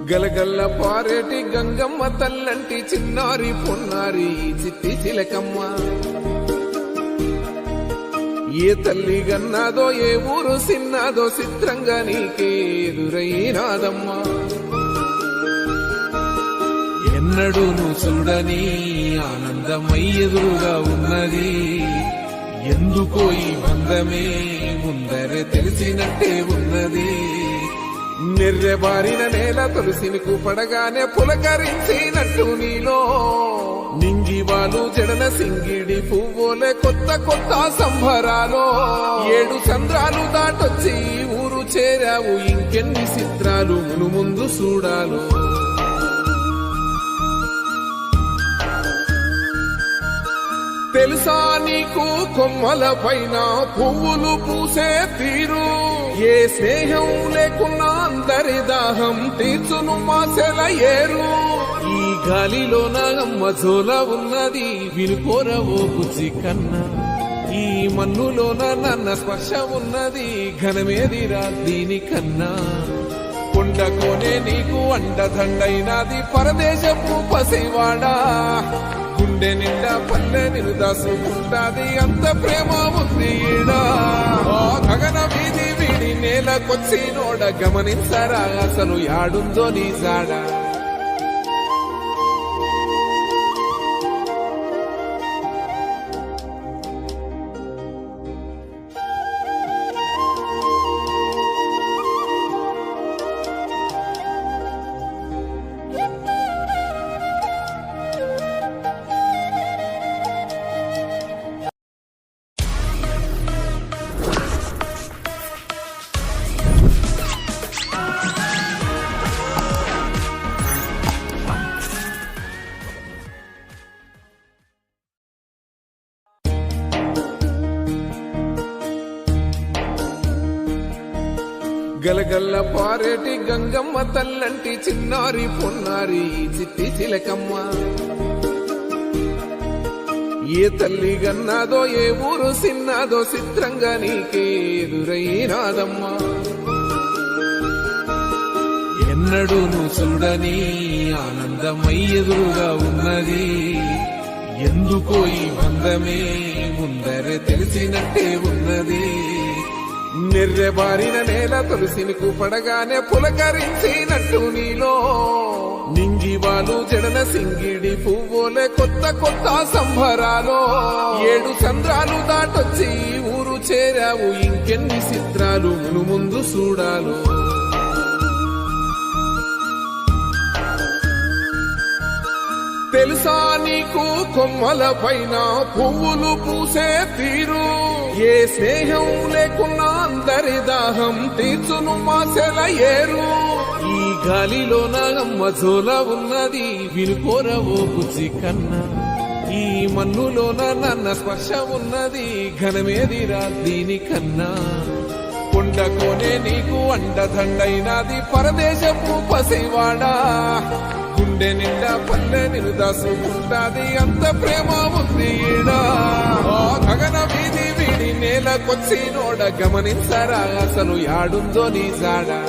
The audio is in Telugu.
గలగల్ల పారేటి గంగమ్మ తల్లంటి చిన్నారి పొన్నారి చిట్టి చిలకమ్మ. ఏ తల్లి గన్నాదో ఏ ఊరు సిన్నాదో చిత్రంగా నీకే ఎదురైనాదమ్మా. ఎన్నడూ నువ్వు చూడని ఆనందమై ఎదురుగా ఉన్నది. ఎందుకో ఈ బంధమే ముందరే తెలిసినట్టే ఉన్నది. నిర్రెబారిన నేల తులసినికు పడగానే పులకరించినట్టు నీలో నింగివాలు జడన సింగిడి పువ్వులే కొత్త కొత్త సంబరాలో. 7 చంద్రాలు దాటొచ్చి ఊరు చేరావు, ఇంకెన్ని చిత్రాలు మును ముందు చూడాలో. తెలుసా నీకు కొమ్మల పైన పువ్వులు పూసే తీరు. ఏ స్నేహం లేకున్నా అందరి దాహం తీర్చును మాసెల ఏరు. ఈ గాలిలోన మజోల ఉన్నది వినుకోరవో బుజ్జి కన్నా. ఈ మన్నులోన నన్న స్పర్శ ఉన్నది ఘనమేదిరా దీనికన్నా. కొండకోనే నీకు అండదండైనది పరదేశపు పసివాడా. గుండె నిండా పల్లె నిన్ను దాసుకుంటాది, అంత ప్రేమ ఉంది ఈడా. గగన వీధి వీడి నేలకొచ్చి నోడ గమనించరా అసలు యాడుందో నీ జాడా. గలగల్ల పారేటి గంగమ్మ తల్లంటి చిన్నారి పొన్నారి చిట్టి చిలకమ్మ. ఏ తల్లి గన్నాదో ఏ ఊరు సిన్నాదో చిత్రంగా నీకే ఎదురైనాదమ్మా. ఎన్నడూ నువ్వు చూడని ఆనందమై ఎదురుగా ఉన్నది. ఎందుకో ఈ బంధమే ముందరే తెలిసినట్టే ఉన్నది. నిర్రెబారిన నేల తులసినికు పడగానే పులకరించినట్టు నీలో నింగివాలు జడన సింగిడి పువ్వులే కొత్త కొత్త సంబరాలో. 7 చంద్రాలు దాటొచ్చి ఊరు చేరావు, ఇంకెన్ని చిత్రాలు మును ముందు చూడాలో. తెలుసా నీకు కొమ్మల పైన పువ్వులు పూసే తీరు. ఏ స్నేహం లేకున్నా అందరి దాహం తీర్చును మాసెల ఏరు. ఈ గాలిలోన మజోల ఉన్నది వినుకోరవో బుజ్జి కన్నా. ఈ మన్నులోన నన్న స్పర్శ ఉన్నది ఘనమేదిరా దీనికన్నా. కొండకోనే నీకు అండదండైనది పరదేశపు పసివాడా. గుండె నిండా పల్లె నిన్ను దాసుకుంటాది, అంత ప్రేమ ఉంది ఈడా. గగన వీధి వీడి నేలకొచ్చి నోడ గమనించరా అసలు యాడుందో నీ జాడా.